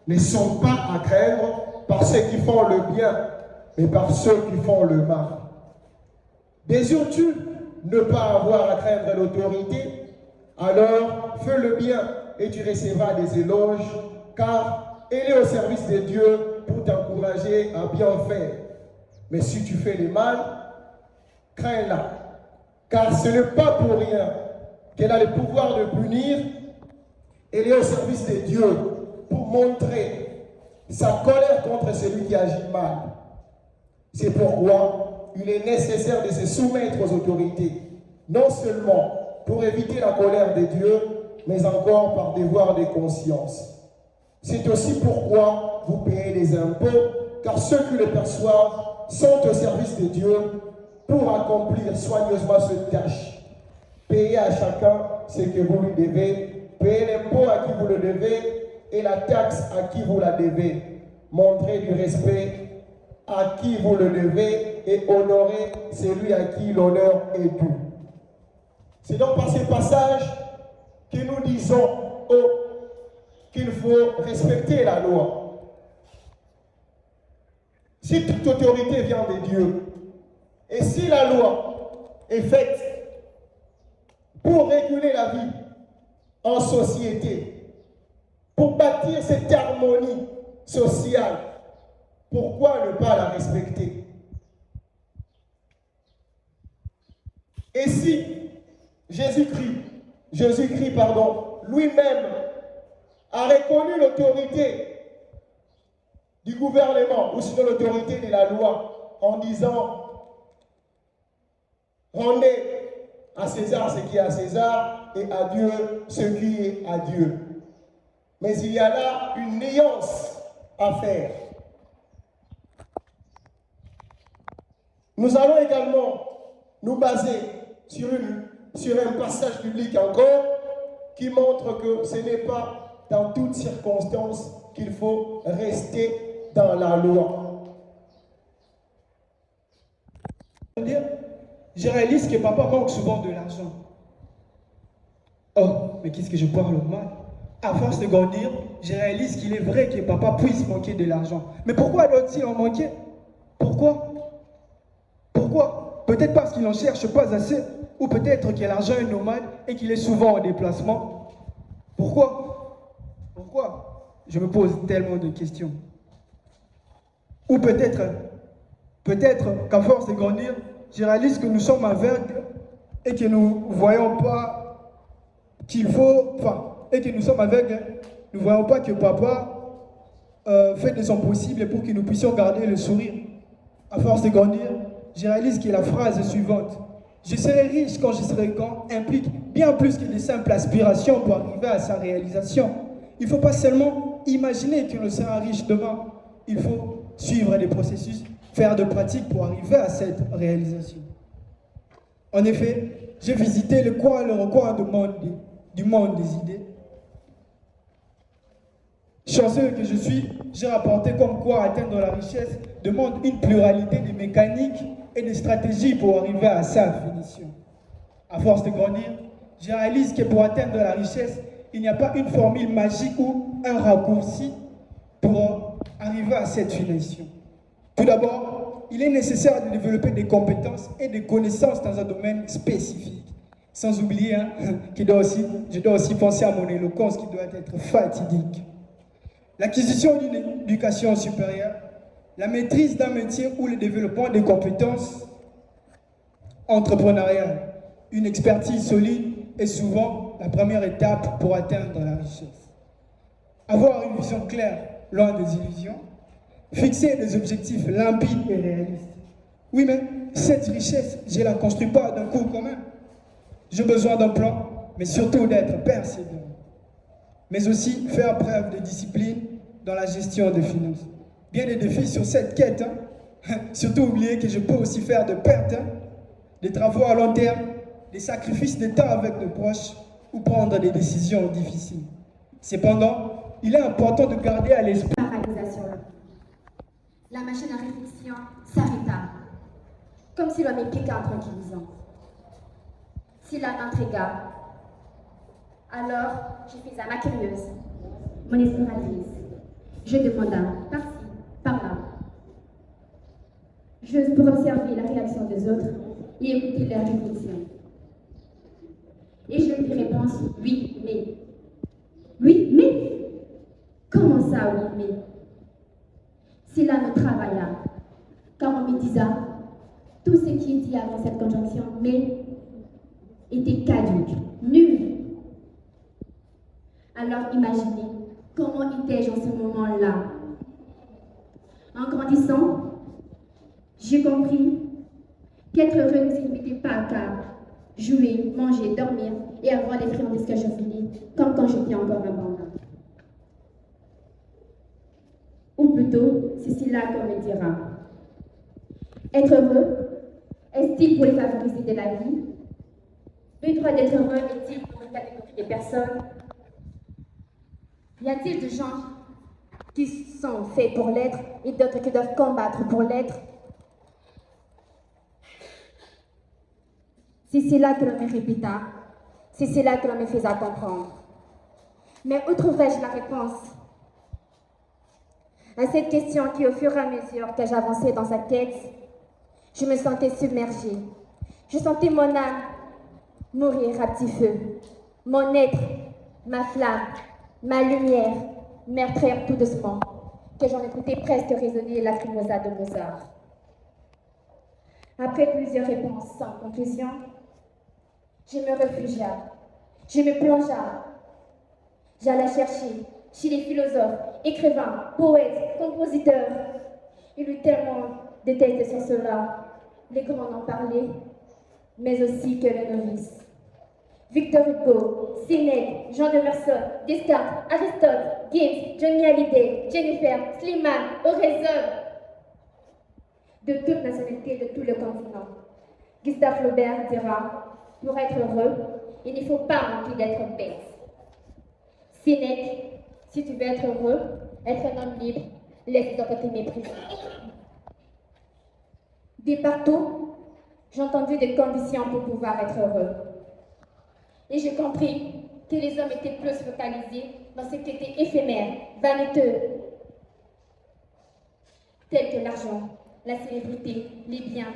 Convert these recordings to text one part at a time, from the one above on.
Ne sont pas à craindre par ceux qui font le bien, mais par ceux qui font le mal. Désires-tu ne pas avoir à craindre l'autorité? Alors fais le bien et tu recevras des éloges, car elle est au service de Dieu pour t'encourager à bien faire. Mais si tu fais le mal, crains-la, car ce n'est pas pour rien qu'elle a le pouvoir de punir. Elle est au service de Dieu pour montrer sa colère contre celui qui agit mal. C'est pourquoi il est nécessaire de se soumettre aux autorités, non seulement pour éviter la colère de Dieu, mais encore par devoir de conscience. C'est aussi pourquoi vous payez les impôts, car ceux qui les perçoivent sont au service de Dieu pour accomplir soigneusement cette tâche. Payez à chacun ce que vous lui devez, payez l'impôt à qui vous le devez et la taxe à qui vous la devez. Montrez du respect à qui vous le devez et honorez celui à qui l'honneur est dû. C'est donc par ces passages que nous disons qu'il faut respecter la loi. Si toute autorité vient de Dieu, et si la loi est faite pour réguler la vie en société, pour bâtir cette harmonie sociale, pourquoi ne pas la respecter? Et si Jésus-Christ, lui-même a reconnu l'autorité du gouvernement ou sinon l'autorité de la loi en disant rendez à César ce qui est à César et à Dieu ce qui est à Dieu. Mais il y a là une nuance à faire. Nous allons également nous baser sur un passage biblique encore qui montre que ce n'est pas dans toutes circonstances qu'il faut rester dans la loi. Je réalise que papa manque souvent de l'argent. Oh, mais qu'est-ce que je parle mal? À force de grandir, je réalise qu'il est vrai que papa puisse manquer de l'argent. Mais pourquoi doit-il en manquer? Pourquoi? Peut-être parce qu'il n'en cherche pas assez, ou peut-être que l'argent est nomade et qu'il est souvent en déplacement. Pourquoi? Je me pose tellement de questions. Ou peut-être qu'à force de grandir, je réalise que nous sommes aveugles et que nous ne voyons pas et que nous sommes aveugles, nous ne voyons pas que papa fait de son possible pour que nous puissions garder le sourire. À force de grandir, je réalise que la phrase suivante, je serai riche quand je serai grand, implique bien plus que de simples aspirations pour arriver à sa réalisation. Il ne faut pas seulement imaginer que l'on sera riche demain, il faut suivre des processus, faire de pratiques pour arriver à cette réalisation. En effet, j'ai visité le recoin du monde des idées. Chanceux que je suis, j'ai rapporté comme quoi atteindre la richesse demande une pluralité de mécaniques et de stratégies pour arriver à sa finition. À force de grandir, je réalise que pour atteindre la richesse, il n'y a pas une formule magique ou un raccourci pour arriver à cette finition. Tout d'abord, il est nécessaire de développer des compétences et des connaissances dans un domaine spécifique. Sans oublier que je dois aussi penser à mon éloquence qui doit être fatidique. L'acquisition d'une éducation supérieure, la maîtrise d'un métier ou le développement des compétences entrepreneuriales, une expertise solide est souvent la première étape pour atteindre la richesse. Avoir une vision claire, loin des illusions, fixer des objectifs limpides et réalistes. Oui, mais cette richesse, je ne la construis pas d'un coup quand même. J'ai besoin d'un plan, mais surtout d'être persévérant. Mais aussi faire preuve de discipline dans la gestion des finances. Bien des défis sur cette quête. Surtout oublier que je peux aussi faire de pertes, des travaux à long terme, des sacrifices de temps avec nos proches ou prendre des décisions difficiles. Cependant, il est important de garder à l'esprit la machine à réflexion s'arrêta. comme si l'on me piqua en tranquillisant. Cela m'intrigua. Alors, je fis à ma curieuse, mon exploratrice. Je demanda, par-ci, par-là. J'ose pour observer la réaction des autres et écouter leurs réflexions. Et je lui réponse, oui, mais. Oui, mais. Comment ça, oui, mais? Cela me travailla, car on me disait, tout ce qui est dit avant cette conjonction, mais, était caduque, nul. Alors imaginez, comment étais-je en ce moment-là? En grandissant, j'ai compris qu'être heureux ne signifiait pas qu'à jouer, manger, dormir et avoir les friandises que je voulais, comme quand j'étais encore un bambin. Ou plutôt, c'est cela qu'on me dira. Être heureux, est-il pour les favorisés de la vie? Le droit d'être heureux est-il pour une catégorie de personnes? Y a-t-il des gens qui sont faits pour l'être et d'autres qui doivent combattre pour l'être? C'est cela que l'on me répéta, c'est cela que l'on me faisait comprendre. Mais où trouverais-je la réponse à cette question qui, au fur et à mesure que j'avançais dans sa quête, je me sentais submergée. Je sentais mon âme mourir à petit feu, mon être, ma flamme, ma lumière meurtrir tout doucement, que j'en écoutais presque résonner la Lacrimosa de Mozart. Après plusieurs réponses sans conclusion, je me réfugia, je me plongea. J'allais chercher chez les philosophes, écrivains, poètes, compositeurs. Il y eut tellement de textes sur cela, les grands en parlaient, mais aussi que les novices. Victor Hugo, Sénèque, Jean de Meursault, Descartes, Aristote, Gibbs, Johnny Hallyday, Jennifer, Slimane, Oraison, de toute nationalité, de tout le continent. Gustave Flaubert dira, pour être heureux, il ne faut pas manquer d'être bête. Sénèque, si tu veux être heureux, être un homme libre, laisse donc tes méprises. De partout, j'ai entendu des conditions pour pouvoir être heureux. Et j'ai compris que les hommes étaient plus focalisés dans ce qui était éphémère, vaniteux, tel que l'argent, la célébrité, les biens.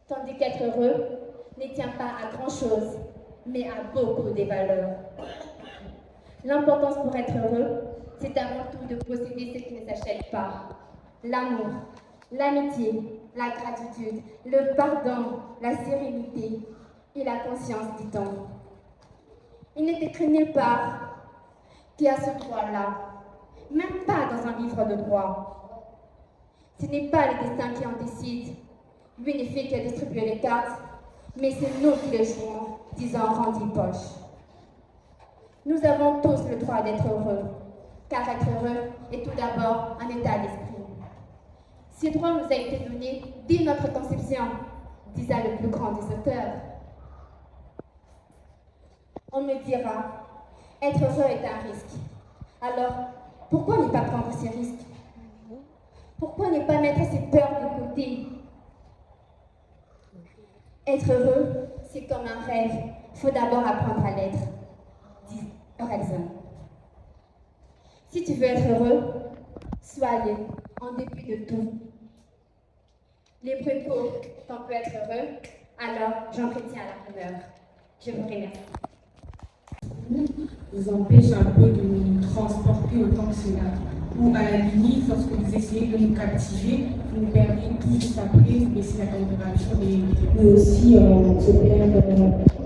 Tandis qu'être heureux ne tient pas à grand-chose, mais à beaucoup de valeurs. L'importance pour être heureux, c'est avant tout de posséder ce qui ne s'achète pas. L'amour, l'amitié, la gratitude, le pardon, la sérénité et la conscience, dit-on. Il n'est écrit nulle part qui a ce droit-là, même pas dans un livre de droit. Ce n'est pas le destin qui en décide. Lui ne fait que distribuer les cartes, mais c'est nous qui les jouons, disant Randy Poche. Nous avons tous le droit d'être heureux, car être heureux est tout d'abord un état d'esprit. Ce droit nous a été donné dès notre conception, disait le plus grand des auteurs. On me dira, être heureux est un risque. Alors, pourquoi ne pas prendre ces risques? Pourquoi ne pas mettre ses peurs de côté? Être heureux, c'est comme un rêve. Il faut d'abord apprendre à l'être, dit Orelsan. Si tu veux être heureux, sois-le, en dépit de tout. Les propos qu'on peut être heureux, alors j'entretiens la rumeur. Je vous remercie. Vous empêche un peu de nous transporter autant que cela. Ou à la limite, lorsque vous essayez de nous captiver, vous nous perdez tout juste après, vous baissez la température et nous aussi on se perd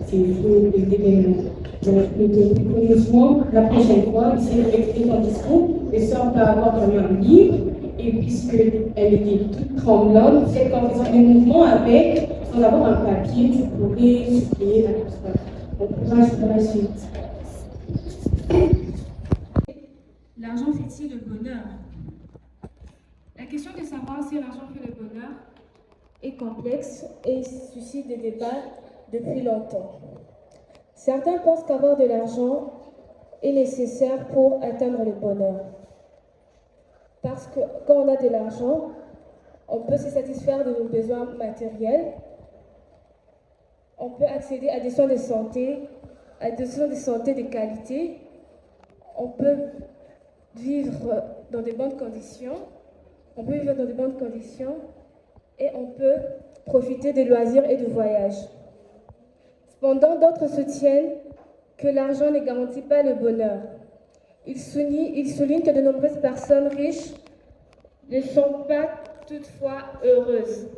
ces feux d'événements. Donc heureusement, la prochaine fois, essayez de répéter ton discours, et ça on peut avoir comme un livre, et puisqu'elle était toute tremblante, c'est qu'en faisant des mouvements avec, sans avoir un papier, tu pourrais supplier la personne. Bon courage pour la suite. L'argent fait-il le bonheur? La question de savoir si l'argent fait le bonheur est complexe et suscite des débats depuis longtemps. Certains pensent qu'avoir de l'argent est nécessaire pour atteindre le bonheur. Parce que quand on a de l'argent, On peut se satisfaire de nos besoins matériels. On peut accéder à des soins de santé, de qualité. On peut vivre dans de bonnes conditions. Et on peut profiter de loisirs et de voyages. Cependant, d'autres soutiennent que l'argent ne garantit pas le bonheur. Ils soulignent que de nombreuses personnes riches ne sont pas toutefois heureuses.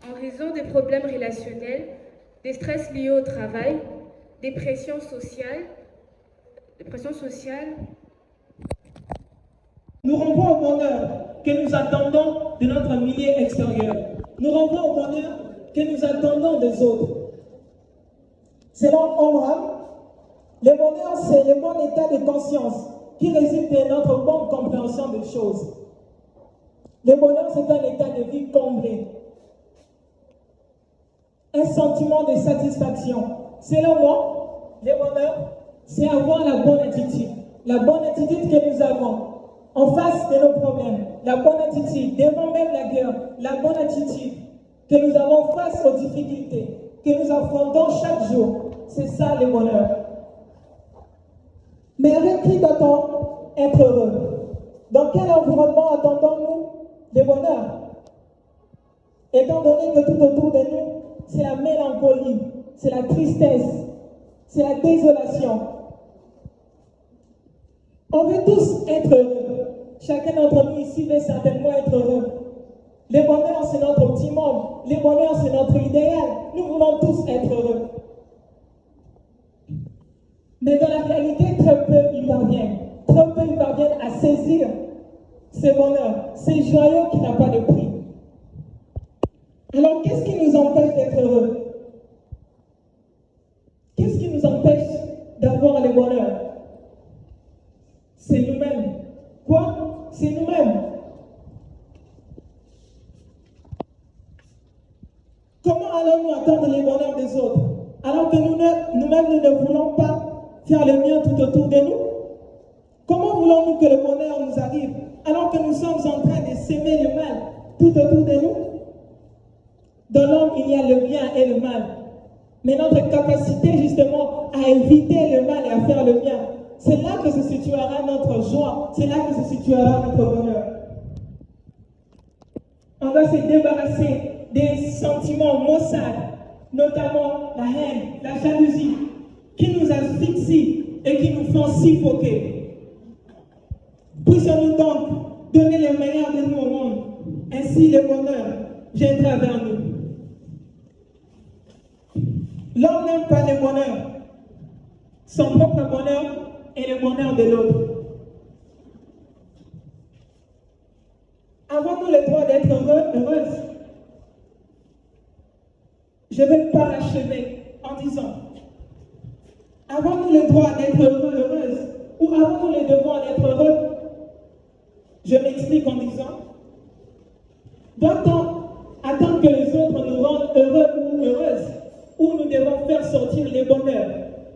En raison des problèmes relationnels, des stress liés au travail, des pressions sociales. Nous renvoie au bonheur que nous attendons de notre milieu extérieur. Nous renvoie au bonheur que nous attendons des autres. Selon Omram, le bonheur, c'est le bon état de conscience qui résulte de notre bonne compréhension des choses. Le bonheur, c'est un état de vie comblé. Un sentiment de satisfaction. Selon moi, le bonheur, c'est avoir la bonne attitude. La bonne attitude que nous avons en face de nos problèmes. La bonne attitude devant même la guerre. La bonne attitude que nous avons face aux difficultés, que nous affrontons chaque jour. C'est ça le bonheur. Mais avec qui doit-on être heureux? Dans quel environnement attendons-nous le bonheur? Étant donné que tout autour de nous, c'est la mélancolie, c'est la tristesse, c'est la désolation. On veut tous être heureux. Chacun d'entre nous ici veut certainement être heureux. Le bonheur, c'est notre optimum. Le bonheur, c'est notre idéal. Nous voulons tous être heureux. Mais dans la réalité, très peu y parviennent. Très peu y parviennent à saisir ce bonheur, ce joyau qui n'a pas de prix. Alors, qu'est-ce qui nous empêche d'être heureux? Qu'est-ce qui nous empêche d'avoir le bonheur? C'est nous-mêmes. Quoi? C'est nous-mêmes. Comment allons-nous attendre le bonheur des autres alors que nous-mêmes, nous ne voulons pas faire le bien tout autour de nous? Comment voulons-nous que le bonheur nous arrive alors que nous sommes en train de s'aimer le mal tout autour de nous? Dans l'homme, il y a le bien et le mal. Mais notre capacité justement à éviter le mal et à faire le bien, c'est là que se situera notre joie, c'est là que se situera notre bonheur. On va se débarrasser des sentiments maussades, notamment la haine, la jalousie, qui nous asphyxient et qui nous font suffoquer. Puissions-nous donc donner le meilleur de nous au monde, ainsi le bonheur viendra vers nous. L'homme n'aime pas le bonheur, son propre bonheur et le bonheur de l'autre. Avons-nous le droit d'être heureuse? Je vais parachever en disant, avons-nous le droit d'être heureuse ou avons-nous le devoir d'être heureux? Je m'explique en disant, doit-on attendre que les autres nous rendent heureux ou heureuses, ou nous devons faire sortir le bonheur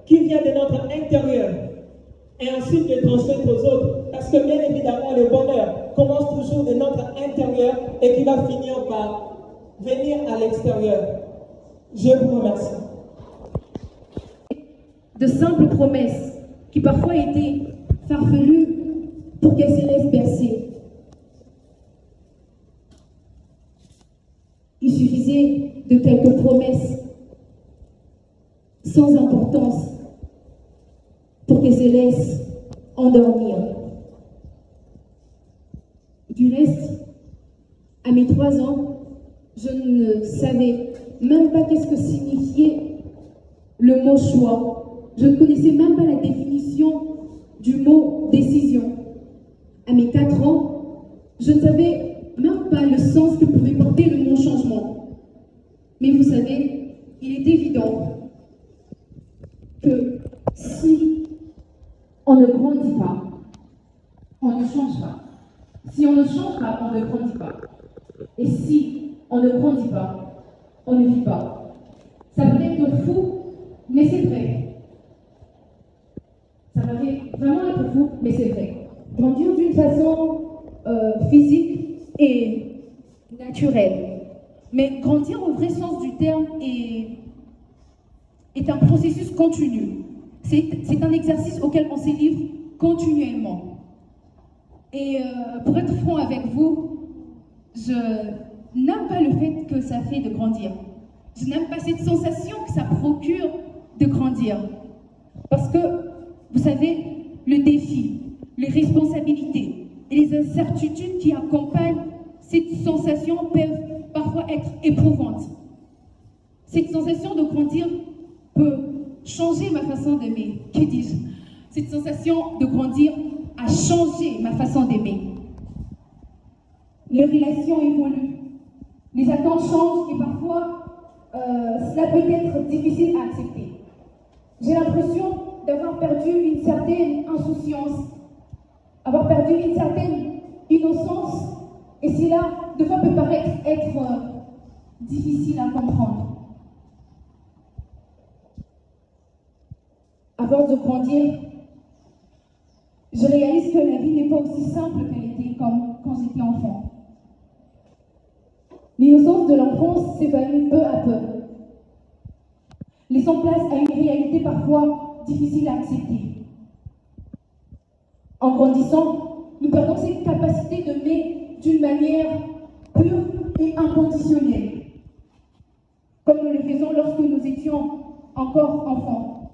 qui vient de notre intérieur et ensuite le transmettre aux autres? Parce que bien évidemment, le bonheur commence toujours de notre intérieur et qui va finir par venir à l'extérieur. Je vous remercie. De simples promesses qui parfois étaient farfelues pour qu'elles se laissent bercer. Il suffisait de quelques promesses sans importance pour qu'elles se laissent endormir. Du reste, à mes 3 ans, je ne savais même pas qu'est-ce que signifiait le mot choix. Je ne connaissais même pas la définition du mot décision. À mes 4 ans, je ne savais même pas le sens que pouvait porter le mot changement. Mais vous savez, il est évident que si on ne grandit pas, on ne change pas. Si on ne change pas, on ne grandit pas. Et si on ne grandit pas, on ne vit pas. Ça paraît être fou, mais c'est vrai. Ça paraît vraiment être fou, mais c'est vrai. Grandir d'une façon physique et naturel. Mais grandir au vrai sens du terme est un processus continu. C'est un exercice auquel on se livre continuellement. Et pour être franc avec vous, je n'aime pas le fait que ça fait de grandir. Je n'aime pas cette sensation que ça procure de grandir. Parce que, vous savez, le défi, les responsabilités et les incertitudes qui accompagnent cette sensation peuvent parfois être éprouvantes. Cette sensation de grandir peut changer ma façon d'aimer. Que dis-je? Cette sensation de grandir a changé ma façon d'aimer. Les relations évoluent, les attentes changent et parfois cela peut être difficile à accepter. J'ai l'impression d'avoir perdu une certaine insouciance, avoir perdu une certaine innocence, et cela, de fois, peut paraître être difficile à comprendre. À force de grandir, je réalise que la vie n'est pas aussi simple qu'elle était comme quand j'étais enfant. L'innocence de l'enfance s'évanouit peu à peu, laissant place à une réalité parfois difficile à accepter. En grandissant, nous perdons cette capacité d'aimer d'une manière pure et inconditionnelle, comme nous le faisions lorsque nous étions encore enfants.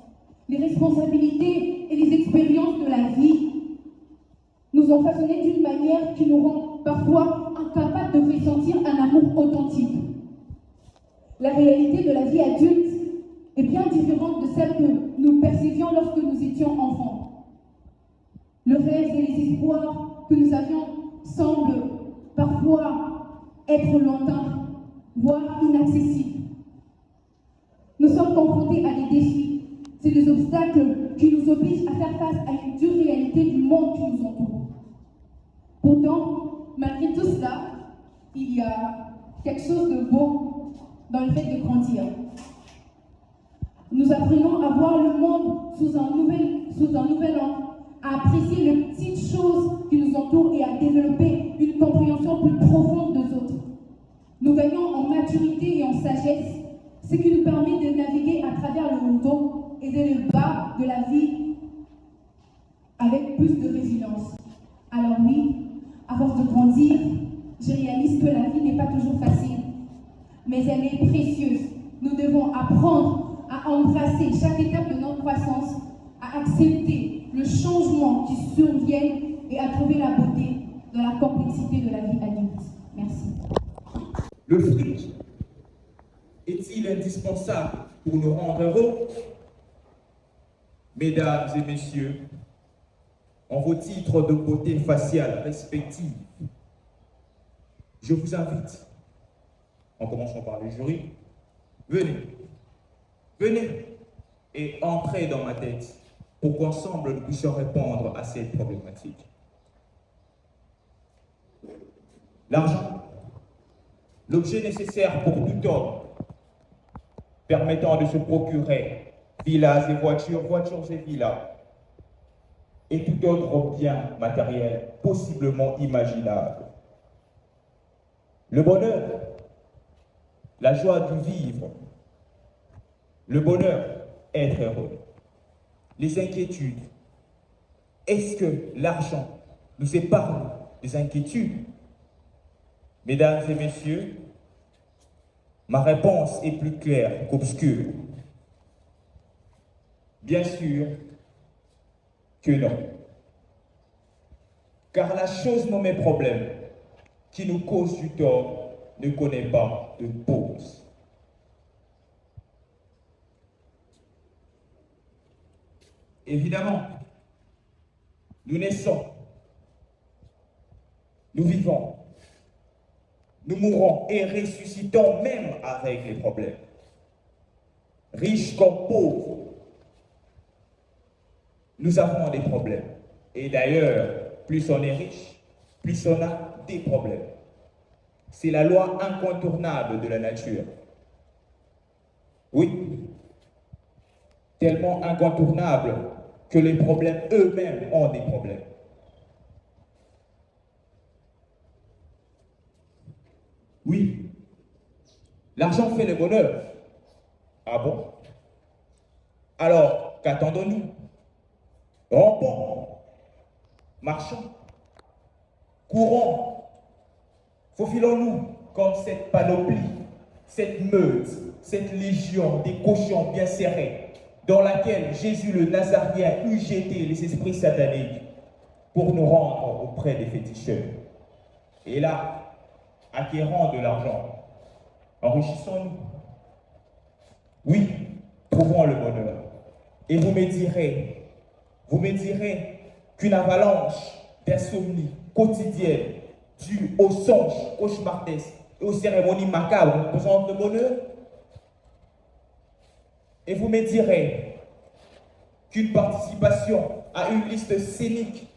Les responsabilités et les expériences de la vie nous ont façonnés d'une manière qui nous rend parfois incapables de ressentir un amour authentique. La réalité de la vie adulte est bien différente de celle que nous percevions lorsque nous étions enfants. Le rêve et les espoirs que nous avions semblent parfois être lointains, voire inaccessibles. Nous sommes confrontés à des défis. C'est des obstacles qui nous obligent à faire face à une dure réalité du monde qui nous entoure. Pourtant, malgré tout cela, il y a quelque chose de beau dans le fait de grandir. Nous apprenons à voir le monde sous un nouvel angle, à apprécier les petites choses qui nous entourent et à développer une compréhension plus profonde des autres. Nous gagnons en maturité et en sagesse, ce qui nous permet de naviguer à travers le haut et le bas de la vie avec plus de résilience. Alors oui, à force de grandir, je réalise que la vie n'est pas toujours facile, mais elle est précieuse. Nous devons apprendre à embrasser chaque étape de notre croissance, à accepter le changement qui survient et à trouver la beauté dans la complexité de la vie adulte. Merci. Le fric est-il indispensable pour nous rendre heureux? Mesdames et messieurs, en vos titres de beauté faciale respectifs, je vous invite, en commençant par le jury, venez et entrez dans ma tête pour qu'ensemble nous puissions répondre à cette problématique. L'argent, l'objet nécessaire pour tout homme, permettant de se procurer villas et voitures, voitures et villas, et tout autre bien matériel possiblement imaginable. Le bonheur, la joie du vivre, le bonheur, être heureux. Les inquiétudes, est-ce que l'argent nous épargne des inquiétudes? Mesdames et messieurs, ma réponse est plus claire qu'obscure. Bien sûr que non. Car la chose nommée problème qui nous cause du tort ne connaît pas de cause. Évidemment, nous naissons, nous vivons, nous mourons et ressuscitons même avec les problèmes. Riches comme pauvres, nous avons des problèmes. Et d'ailleurs, plus on est riche, plus on a des problèmes. C'est la loi incontournable de la nature. Oui, tellement incontournable que les problèmes eux-mêmes ont des problèmes. Oui, l'argent fait le bonheur. Ah bon? Alors, qu'attendons-nous? Rampons, marchons, courons, faufilons-nous comme cette panoplie, cette meute, cette légion des cochons bien serrés, dans laquelle Jésus le Nazaréen eut jeté les esprits sataniques pour nous rendre auprès des féticheurs. Et là, acquérons de l'argent, enrichissons-nous. Oui, trouvons le bonheur. Et vous me direz qu'une avalanche d'insomnie quotidienne due aux songes cauchemardesques et aux cérémonies macabres représente le bonheur. Et vous me direz qu'une participation à une liste scénique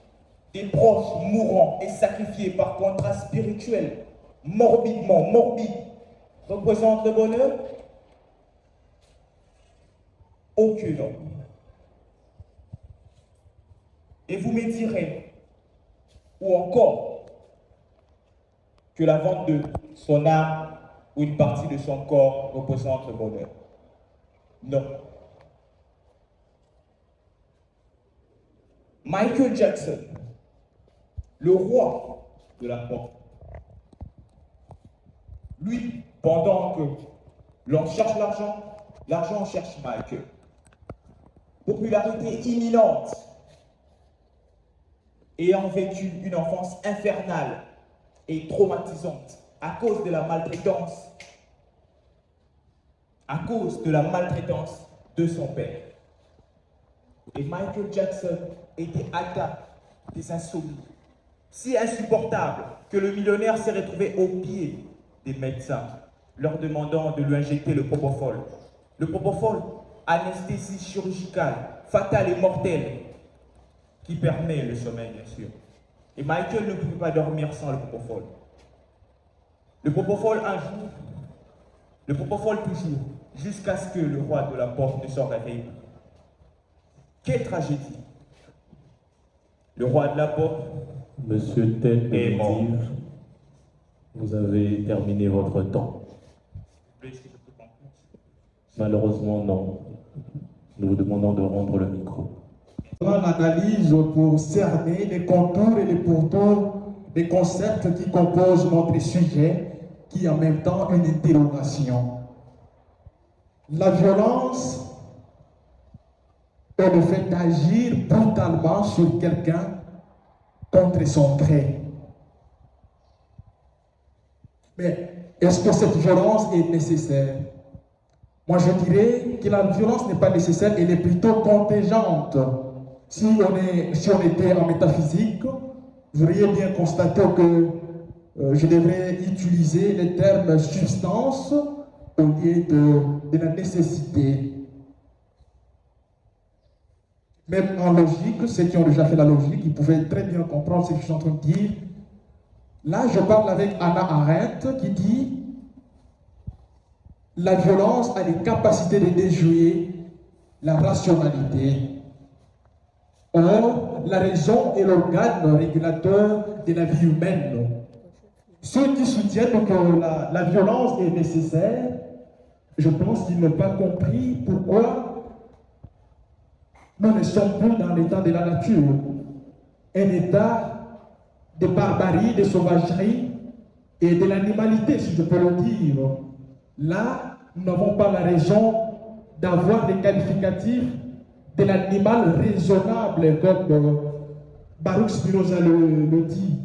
des proches mourants et sacrifiés par contrat spirituel morbidement morbide représente le bonheur. Aucune. Et vous me direz, ou encore, que la vente de son âme ou une partie de son corps représente le bonheur. Non. Michael Jackson, le roi de la pop, lui, pendant que l'on cherche l'argent, l'argent cherche Michael. Popularité imminente, ayant vécu une enfance infernale et traumatisante à cause de la maltraitance, de son père. Et Michael Jackson était atteint des insomnies si insupportables que le millionnaire s'est retrouvé au pied des médecins, leur demandant de lui injecter le propofol. Le propofol, anesthésie chirurgicale, fatale et mortelle, qui permet le sommeil, bien sûr. Et Michael ne pouvait pas dormir sans le propofol. Le propofol un jour, le propofol toujours, jusqu'à ce que le roi de la pop ne s'en réveille. Quelle tragédie! Le roi de la pop Monsieur Ted est mort. Vous avez terminé votre temps. Malheureusement, non. Nous vous demandons de rendre le micro. L'analyse pour cerner les contours et les pourtours des concepts qui composent notre sujet, qui est en même temps une interrogation. La violence est le fait d'agir brutalement sur quelqu'un contre son gré. Mais est-ce que cette violence est nécessaire? Moi, je dirais que la violence n'est pas nécessaire, elle est plutôt contingente. Si on était en métaphysique, vous auriez bien constaté que je devrais utiliser les termes substance au lieu de la nécessité. Même en logique, ceux qui ont déjà fait la logique, ils pouvaient très bien comprendre ce que je suis en train de dire. Là, je parle avec Hannah Arendt qui dit « La violence a les capacités de déjouer la rationalité. Or, la raison est l'organe régulateur de la vie humaine. Ceux qui soutiennent que la violence est nécessaire, je pense qu'ils n'ont pas compris pourquoi nous ne sommes plus dans l'état de la nature, un état de barbarie, de sauvagerie et de l'animalité, si je peux le dire. Là, nous n'avons pas la raison d'avoir des qualificatifs de l'animal raisonnable, comme Baruch Spinoza le dit.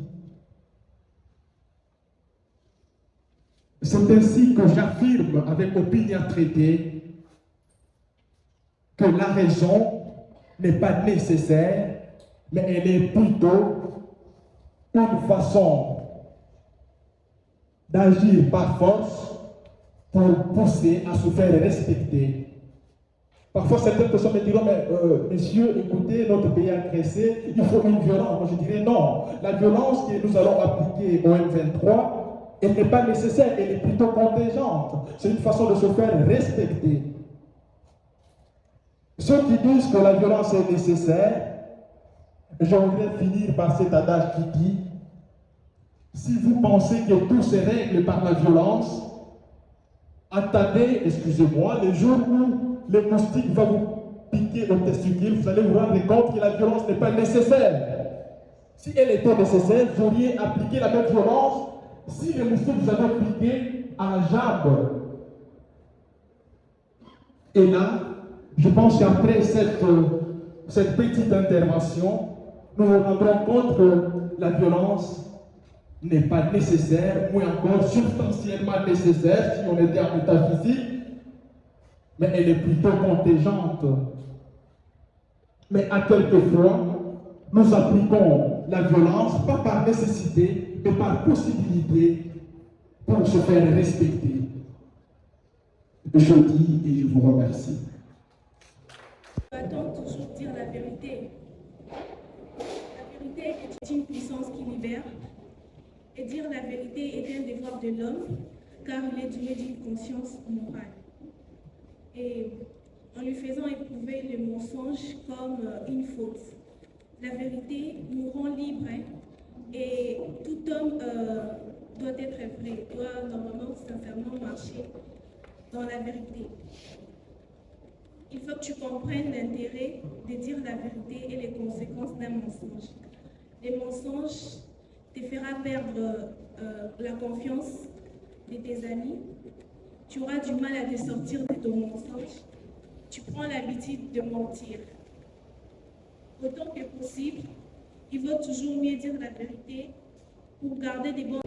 C'est ainsi que j'affirme avec opiniâtreté que la raison n'est pas nécessaire, mais elle est plutôt une façon d'agir par force pour pousser à se faire respecter. Parfois, certaines personnes me diront, mais messieurs, écoutez, notre pays a agressé, il faut une violence. Moi, je dirais non. La violence que nous allons appliquer au M23, elle n'est pas nécessaire, elle est plutôt contingente. C'est une façon de se faire respecter. Ceux qui disent que la violence est nécessaire, j'aimerais finir par cet adage qui dit Si vous pensez que tout se règle par la violence, attendez, excusez-moi, le jour où le moustique va vous piquer au testicule, vous allez vous rendre compte que la violence n'est pas nécessaire. Si elle était nécessaire, vous auriez appliqué la même violence si le moustique vous avait piqué à la jambe. Et là, je pense qu'après cette petite intervention, nous nous rendrons compte que la violence n'est pas nécessaire, ou encore substantiellement nécessaire si on était en métaphysique, mais elle est plutôt contingente. Mais à quelquefois, nous appliquons la violence, pas par nécessité, mais par possibilité, pour se faire respecter. Je dis et je vous remercie. Doit-on toujours dire la vérité? La vérité est une puissance qui libère. Et dire la vérité est un devoir de l'homme, car il est doué d'une conscience morale. Et en lui faisant éprouver le mensonge comme une faute, la vérité nous rend libres, et tout homme doit être vrai, doit normalement sincèrement marcher dans la vérité. Il faut que tu comprennes l'intérêt de dire la vérité et les conséquences d'un mensonge. Les mensonges te fera perdre la confiance de tes amis. Tu auras du mal à te sortir de ton mensonge. Tu prends l'habitude de mentir. Autant que possible, il vaut toujours mieux dire la vérité pour garder des bons...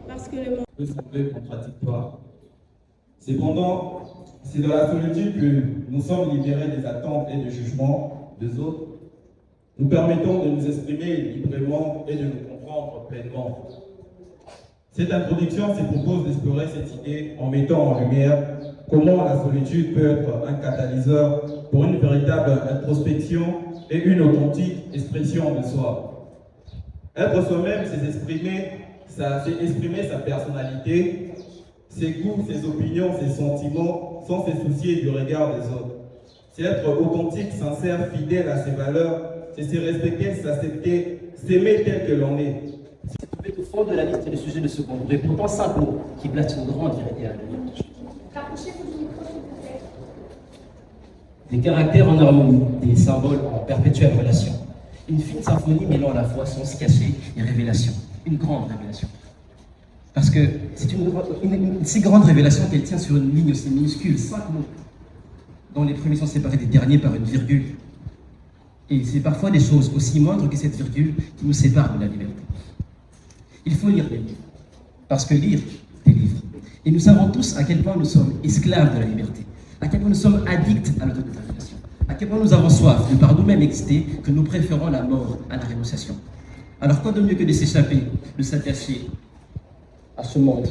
Parce que le mensonge peut sembler contradictoire. Cependant, c'est dans la solitude que nous sommes libérés des attentes et des jugements des autres, nous permettons de nous exprimer librement et de nous comprendre pleinement. Cette introduction se propose d'explorer cette idée en mettant en lumière comment la solitude peut être un catalyseur pour une véritable introspection et une authentique expression de soi. Être soi-même, c'est exprimer sa personnalité, ses goûts, ses opinions, ses sentiments, sans se soucier du regard des autres. C'est être authentique, sincère, fidèle à ses valeurs, c'est se respecter, s'accepter, s'aimer tel que l'on est. C'est trouvé au fond de la liste des sujets de second degré, pourtant simple, qui place une grande vérité à venir. Rapprochez-vous du micro, s'il vous plaît. Des caractères en harmonie, des symboles en perpétuelle relation. Une fine symphonie mêlant à la fois sens caché et révélation. Une grande révélation. Parce que c'est une si grande révélation qu'elle tient sur une ligne aussi minuscule, 5 mots, dont les premiers sont séparés des derniers par une virgule. Et c'est parfois des choses aussi moindres que cette virgule qui nous séparent de la liberté. Il faut lire des livres, parce que lire des livres. Et nous savons tous à quel point nous sommes esclaves de la liberté, à quel point nous sommes addicts à l'autodétermination, à quel point nous avons soif de par nous-mêmes exciter que nous préférons la mort à la rénunciation. Alors quoi de mieux que de s'échapper, de s'attacher à ce monde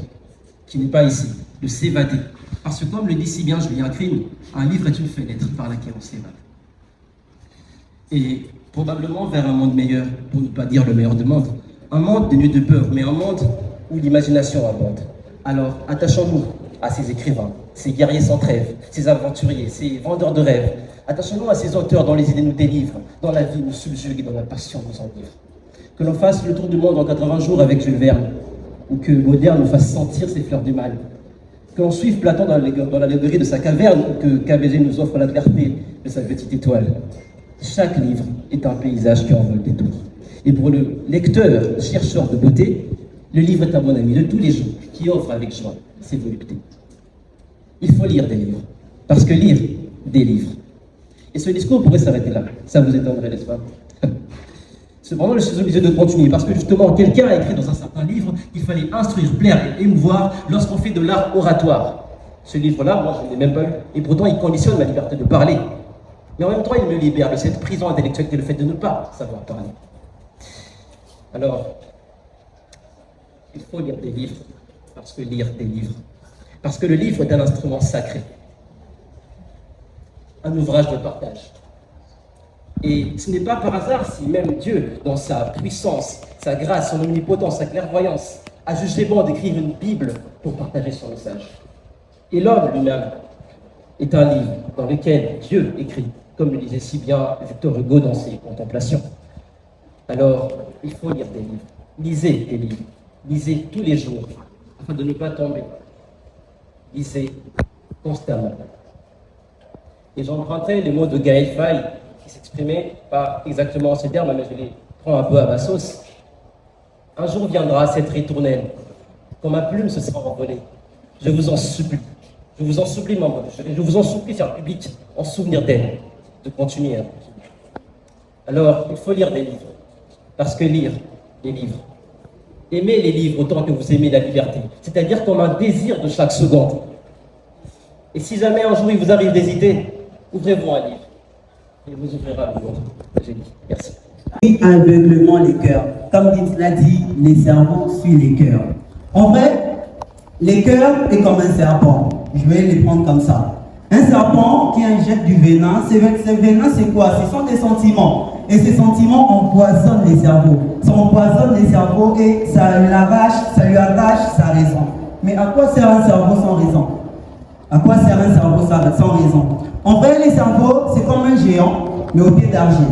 qui n'est pas ici, de s'évader. Parce que comme le dit si bien Julien Crime, un livre est une fenêtre par laquelle on s'évade. Et probablement vers un monde meilleur, pour ne pas dire le meilleur du monde. Un monde dénué de peur, mais un monde où l'imagination abonde. Alors attachons-nous à ces écrivains, ces guerriers sans trêve, ces aventuriers, ces vendeurs de rêves. Attachons-nous à ces auteurs dont les idées nous délivrent, dont la vie nous subjugue et dont la passion nous enivre. Que l'on fasse le tour du monde en 80 jours avec Jules Verne, ou que Baudelaire nous fasse sentir ses fleurs du mal. Que l'on suive Platon dans l'allégorie de sa caverne, ou que KBG nous offre la clarté de sa petite étoile. Chaque livre est un paysage qui en veut le détour. Et pour le lecteur, chercheur de beauté, le livre est un bon ami de tous les jours, qui offre avec joie ses voluptés. Il faut lire des livres, parce que lire des livres. Et ce discours pourrait s'arrêter là. Ça vous étonnerait, n'est-ce pas? Cependant, je suis obligé de continuer, parce que justement, quelqu'un a écrit dans un certain livre qu'il fallait instruire, plaire et émouvoir lorsqu'on fait de l'art oratoire. Ce livre-là, moi, je ne l'ai même pas lu, et pourtant, il conditionne ma liberté de parler. Mais en même temps, il me libère de cette prison intellectuelle qui est le fait de ne pas savoir parler. Alors, il faut lire des livres, parce que lire des livres. Parce que le livre est un instrument sacré. Un ouvrage de partage. Et ce n'est pas par hasard si même Dieu, dans sa puissance, sa grâce, son omnipotence, sa clairvoyance, a jugé bon d'écrire une Bible pour partager son message. Et l'homme lui-même est un livre dans lequel Dieu écrit, comme le disait si bien Victor Hugo dans ses Contemplations. Alors, il faut lire des livres. Lisez des livres. Lisez tous les jours, afin de ne pas tomber. Lisez constamment. Et j'emprunterai les mots de Gaël Faye, qui s'exprimait pas exactement en ces termes, mais je les prends un peu à ma sauce. Un jour viendra cette ritournelle, quand ma plume se sera envolée. Je vous en supplie, membres de jury, je vous en supplie, cher public, en souvenir d'elle, de continuer. Alors, il faut lire des livres, parce que lire les livres, aimez les livres autant que vous aimez la liberté, c'est-à-dire comme un désir de chaque seconde. Et si jamais un jour il vous arrive d'hésiter, ouvrez-vous un livre, et vous ouvrira le vôtre. J'ai dit, merci. Aveuglement les cœurs. Comme l'a dit, les cerveaux suivent les cœurs. En vrai, les cœurs est comme un serpent. Je vais les prendre comme ça. Un serpent qui injecte du venin, ce venin c'est quoi? Ce sont des sentiments. Et ces sentiments empoisonnent les cerveaux. Ça empoisonne les cerveaux et ça lui arrache sa raison. Mais à quoi sert un cerveau sans raison? À quoi sert un cerveau sans raison? En vrai, les cerveaux, c'est comme un géant, mais au pied d'argile.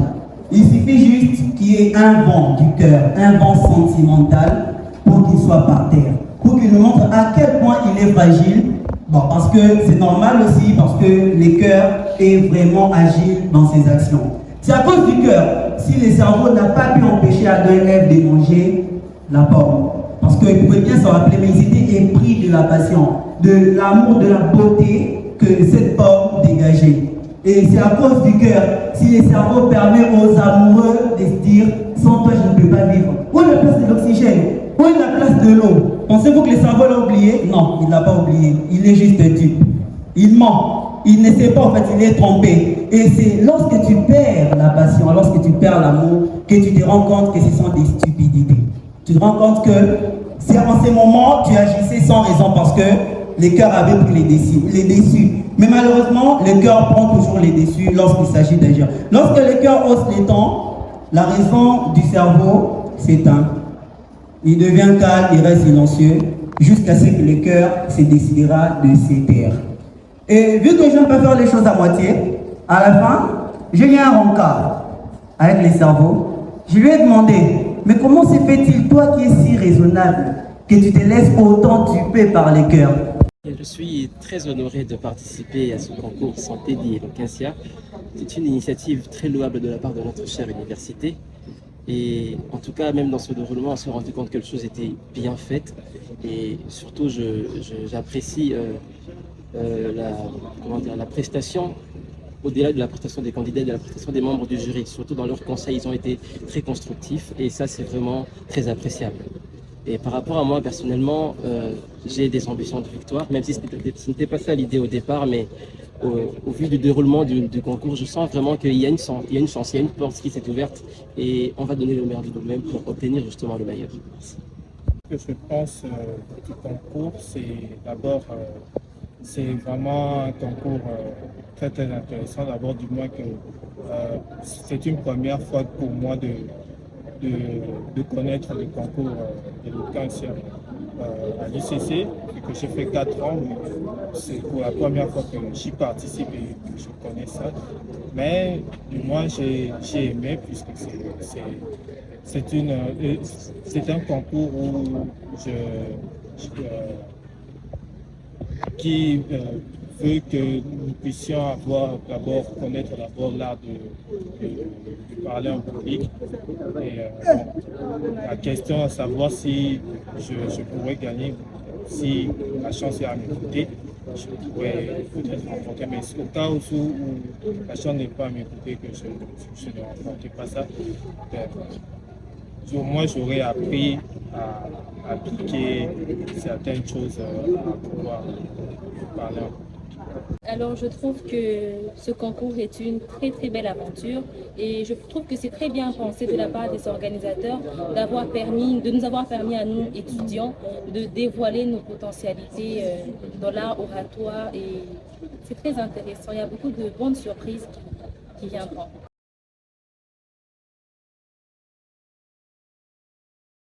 Il suffit juste qu'il y ait un vent du cœur, un vent sentimental, pour qu'il soit par terre. Pour qu'il nous montre à quel point il est fragile. Bon, parce que c'est normal aussi, parce que le cœur est vraiment agile dans ses actions. C'est à cause du cœur. Si le cerveau n'a pas pu empêcher Adam et Ève de manger la pomme. Parce qu'ils pouvaient bien se rappeler, mais ils étaient épris de la passion, de l'amour, de la beauté que cette pomme dégageait. Et c'est à cause du cœur. Si le cerveau permet aux amoureux de se dire, sans toi je ne peux pas vivre. Où est la place de l'oxygène? Où est la place de l'eau? Pensez-vous que le cerveau l'a oublié? Non, il ne l'a pas oublié. Il est juste un type. Il ment. Il ne sait pas, en fait, il est trompé. Et c'est lorsque tu perds la passion, lorsque tu perds l'amour, que tu te rends compte que ce sont des stupidités. Tu te rends compte que c'est en ces moments, tu agissais sans raison parce que le cœur avait pris les déçus. Mais malheureusement, le cœur prend toujours les déçus lorsqu'il s'agit d'agir. Lorsque le cœur hausse les temps, la raison du cerveau s'éteint. Il devient calme, il reste silencieux, jusqu'à ce que le cœur se décidera de se taire. Et vu que je ne peux pas faire les choses à moitié, à la fin, j'ai eu un rencard avec les cerveaux. Je lui ai demandé, mais comment se fait-il, toi qui es si raisonnable, que tu te laisses autant tuer par les cœurs? Je suis très honoré de participer à ce concours Santé, Vie et Loquentia. C'est une initiative très louable de la part de notre chère université. Et en tout cas, même dans ce déroulement, on s'est rendu compte que les choses étaient bien faites. Et surtout, j'apprécie la prestation, au-delà de la prestation des candidats, de la prestation des membres du jury. Surtout dans leurs conseils, ils ont été très constructifs et ça, c'est vraiment très appréciable. Et par rapport à moi, personnellement, j'ai des ambitions de victoire, même si ce n'était pas ça l'idée au départ, mais au vu du déroulement du concours, je sens vraiment qu'il y a une chance, il y a une porte qui s'est ouverte et on va donner le meilleur de nous-mêmes pour obtenir justement le meilleur. Merci. Ce que je pense du concours, c'est d'abord, c'est vraiment un concours très très intéressant, d'abord du moins que c'est une première fois pour moi de connaître le concours de Loquentia à l'UCC, que j'ai fait 4 ans, c'est pour la première fois que j'y participe et que je connais ça. Mais du moins j'ai aimé puisque c'est un concours où qui veut que nous puissions connaître d'abord l'art de parler en public. Et la question à savoir si je pourrais gagner, si la chance est à m'écouter, je pourrais peut-être remporter. Mais au cas où la chance n'est pas à m'écouter, que je ne remporte pas ça, au moins j'aurais appris à appliquer certaines choses à pouvoir parler en public. Alors je trouve que ce concours est une très très belle aventure et je trouve que c'est très bien pensé de la part des organisateurs de nous avoir permis à nous étudiants de dévoiler nos potentialités dans l'art oratoire et c'est très intéressant. Il y a beaucoup de bonnes surprises qui viendront.